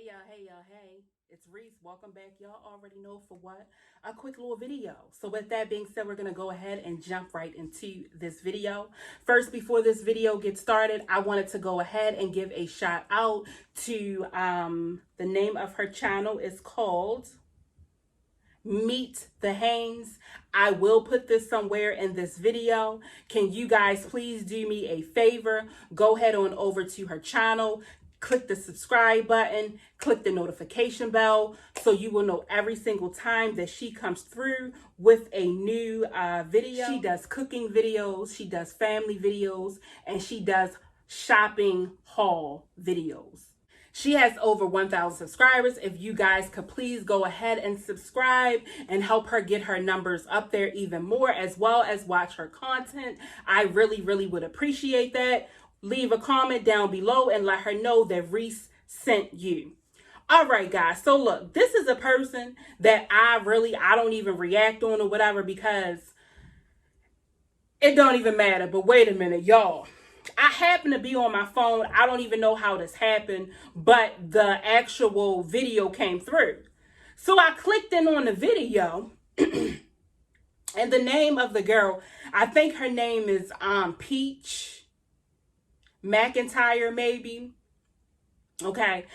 Hey, it's Reese. Welcome back. Y'all already know for what? A quick little video. So with that being said, we're going to go ahead and jump right into this video. First, before this video gets started, I wanted to go ahead and give a shout out to the name of her channel is called Meet the Haynes. I will put this somewhere in this video. Can you guys please do me a favor? Go head on over to her channel. Click the subscribe button, click the notification bell so you will know every single time that she comes through with a new video. She does cooking videos, she does family videos, and she does shopping haul videos. She has over 1,000 subscribers. If you guys could please go ahead and subscribe and help her get her numbers up there even more, as well as watch her content, I really would appreciate that. Leave a comment down below and let her know that Reese sent you. All right, guys. So look, this is a person that I don't even react on or whatever because it don't even matter. But wait a minute, y'all. I happen to be on my phone. I don't even know how this happened, but the actual video came through. So I clicked in on the video and the name of the girl, I think her name is Peach Mcintyre, maybe. Okay,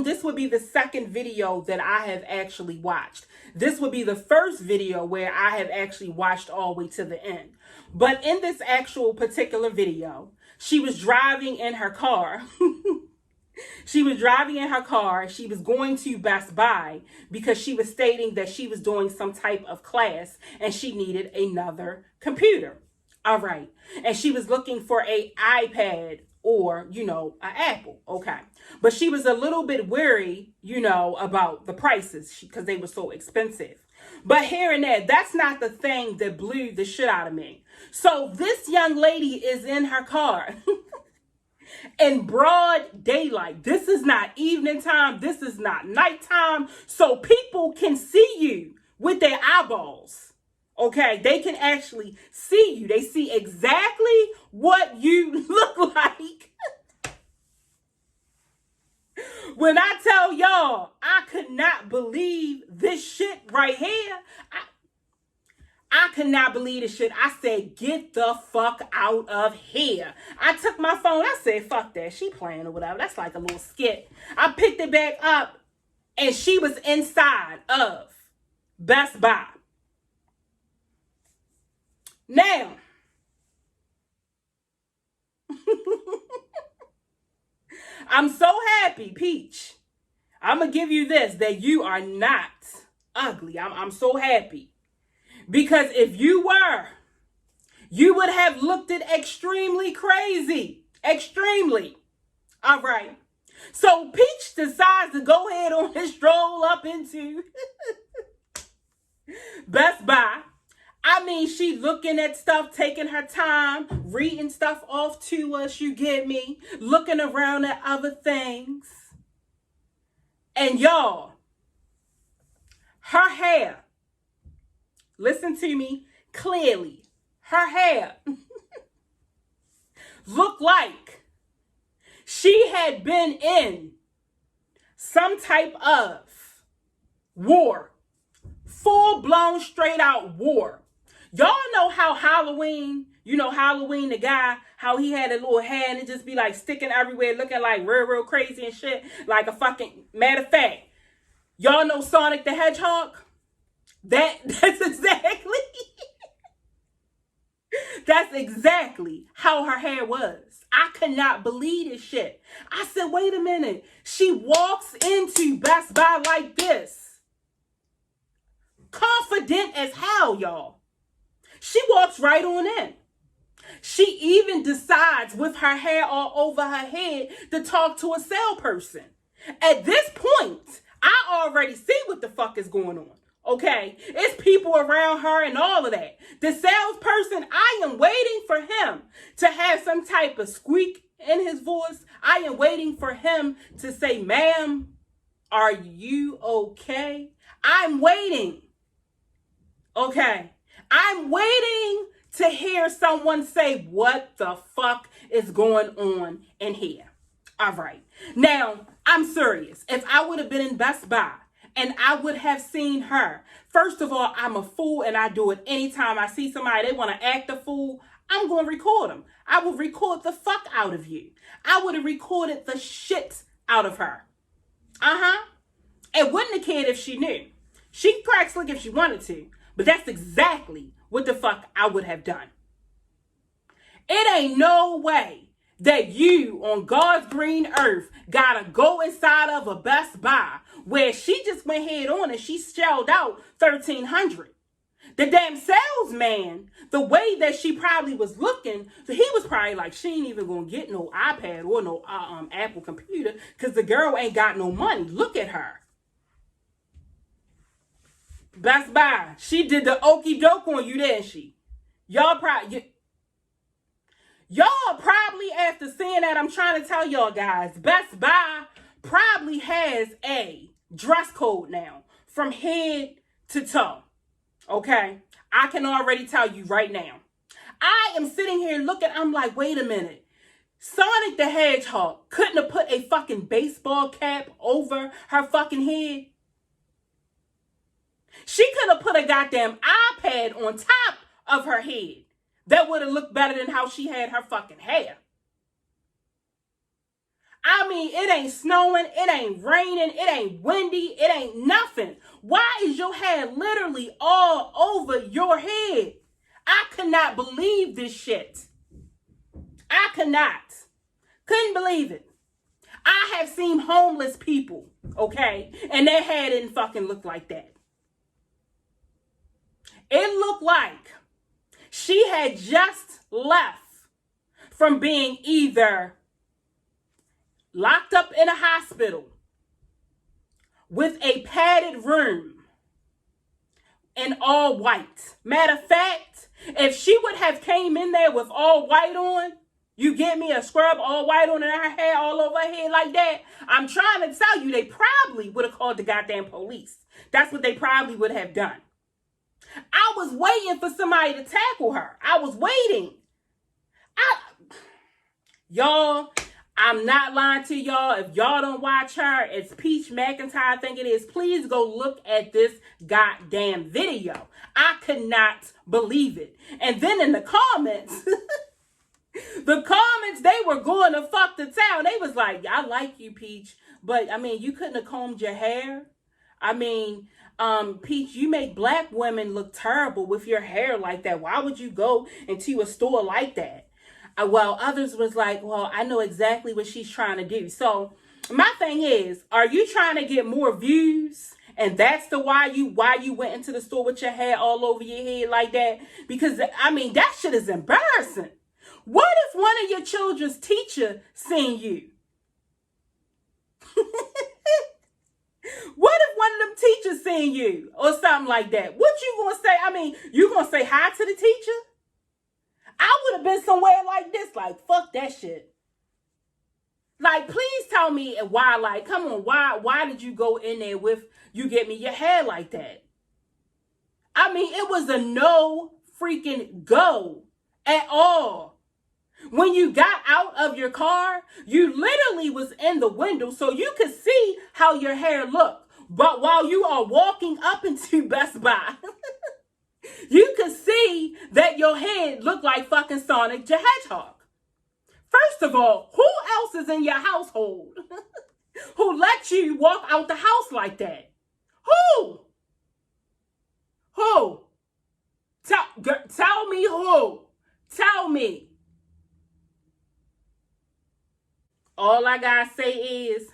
this would be the second video that I have actually watched. This would be the first video where I have actually watched all the way to the end. But in this actual particular video, she was driving in her car. She was driving in her car. She was going to Best Buy because she was stating that she was doing some type of class and she needed another computer. All right. And she was looking for an iPad or, an Apple. Okay. But she was a little bit wary, about the prices because they were so expensive. But here and there, that's not the thing that blew the shit out of me. So this young lady is in her car in broad daylight. This is not evening time. This is not nighttime. So people can see you with their eyeballs. Okay, they can actually see you. They see exactly what you look like. When I tell y'all, I could not believe this shit right here. I could not believe this shit. I said, get the fuck out of here. I took my phone. I said, fuck that. She playing or whatever. That's like a little skit. I picked it back up and she was inside of Best Buy. Now, I'm so happy, Peach. I'm going to give you this, that you are not ugly. I'm so happy. Because if you were, you would have looked it extremely crazy. Extremely. All right. So Peach decides to go ahead on his stroll up into Best Buy. I mean, she looking at stuff, taking her time, reading stuff off to us, you get me? Looking around at other things. And y'all, her hair, listen to me clearly, her hair looked like she had been in some type of war, full-blown, straight-out war. Y'all know how Halloween, Halloween, the guy, how he had a little hair and it just be like sticking everywhere, looking like real crazy and shit. Like a fucking, matter of fact, y'all know Sonic the Hedgehog? That's exactly how her hair was. I could not believe this shit. I said, wait a minute. She walks into Best Buy like this. Confident as hell, y'all. She walks right on in. She even decides with her hair all over her head to talk to a salesperson. At this point, I already see what the fuck is going on. Okay, it's people around her and all of that. The salesperson, I am waiting for him to have some type of squeak in his voice. I am waiting for him to say, ma'am, are you okay? I'm waiting. Okay. I'm waiting to hear someone say, what the fuck is going on in here? All right. Now, I'm serious. If I would have been in Best Buy and I would have seen her, first of all, I'm a fool and I do it anytime I see somebody, they want to act a fool, I'm going to record them. I will record the fuck out of you. I would have recorded the shit out of her. And wouldn't have cared if she knew. She could crack slick if she wanted to, but that's exactly what the fuck I would have done. It ain't no way that you on God's green earth gotta go inside of a Best Buy where she just went head on and she shelled out $1,300. The damn salesman, the way that she probably was looking, so he was probably like, she ain't even gonna get no iPad or no Apple computer because the girl ain't got no money. Look at her. Best Buy, she did the okey doke on you, didn't she? Y'all probably after seeing that, I'm trying to tell y'all guys, Best Buy probably has a dress code now from head to toe. Okay, I can already tell you right now. I am sitting here looking, I'm like, wait a minute. Sonic the Hedgehog couldn't have put a fucking baseball cap over her fucking head. She could have put a goddamn iPad on top of her head. That would have looked better than how she had her fucking hair. I mean, it ain't snowing, it ain't raining, it ain't windy, it ain't nothing. Why is your hair literally all over your head? I could not believe this shit. I could not. Couldn't believe it. I have seen homeless people, okay, and their hair didn't fucking look like that. It looked like she had just left from being either locked up in a hospital with a padded room in all white. Matter of fact, if she would have came in there with all white on, you get me, a scrub all white on and her hair all over her head like that, I'm trying to tell you, they probably would have called the goddamn police. That's what they probably would have done. I was waiting for somebody to tackle her. I was waiting. Y'all, I'm not lying to y'all. If y'all don't watch her, it's Peach Mcintyre, I think it is. Please go look at this goddamn video. I could not believe it. And then in the comments, they were going to fuck the town. They was like, I like you, Peach, but I mean, you couldn't have combed your hair. I mean, Peach, you make black women look terrible with your hair like that. Why would you go into a store like that? While others was like, well, I know exactly what she's trying to do. So my thing is, are you trying to get more views? And that's the why you went into the store with your hair all over your head like that? Because, I mean, that shit is embarrassing. What if one of your children's teacher seen you? What if one of them teachers seen you or something like that? What you gonna say? I mean, you gonna say hi to the teacher? I would have been somewhere like this, like, fuck that shit. Like, please tell me why, like, come on, why did you go in there with, you get me, your hair like that? I mean, it was a no freaking go at all. When you got out of your car, you literally was in the window so you could see how your hair looked. But while you are walking up into Best Buy, you could see that your head looked like fucking Sonic the Hedgehog. First of all, who else is in your household who let you walk out the house like that? Who? Who? Tell me who. Tell me. All I gotta say is,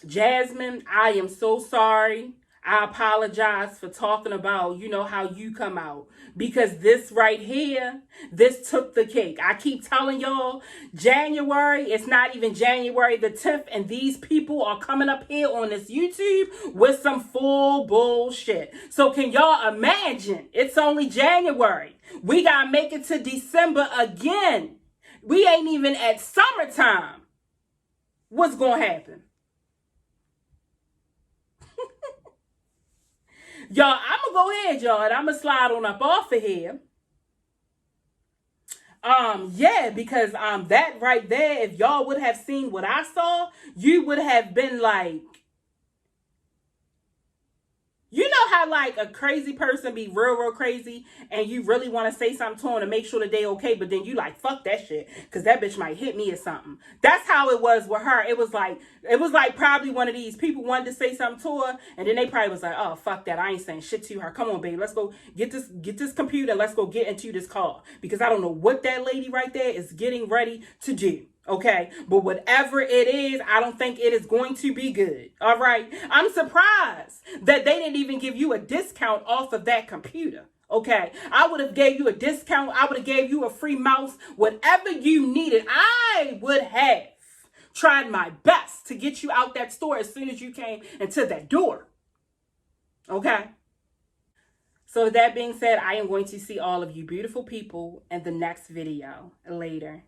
Jasmine, I am so sorry. I apologize for talking about, you know, how you come out. Because this right here, this took the cake. I keep telling y'all, January, it's not even January the 10th, and these people are coming up here on this YouTube with some full bullshit. So can y'all imagine? It's only January. We gotta make it to December again. We ain't even at summertime. What's gonna happen? Y'all, I'm gonna go ahead, y'all, and I'm gonna slide on up off of here. Yeah, because that right there, if y'all would have seen what I saw, you would have been like, you know how like a crazy person be real crazy and you really want to say something to them to make sure that they okay, but then you like fuck that shit because that bitch might hit me or something. That's how it was with her. It was like probably one of these people wanted to say something to her and then they probably was like, oh fuck that, I ain't saying shit to her. Come on, baby, let's go get this computer. Let's go get into this call because I don't know what that lady right there is getting ready to do. Okay, but whatever it is, I don't think it is going to be good. All right, I'm surprised that they didn't even give you a discount off of that computer. Okay, I would have gave you a discount. I would have gave you a free mouse, whatever you needed. I would have tried my best to get you out that store as soon as you came into that door. Okay. So with that being said, I am going to see all of you beautiful people in the next video later.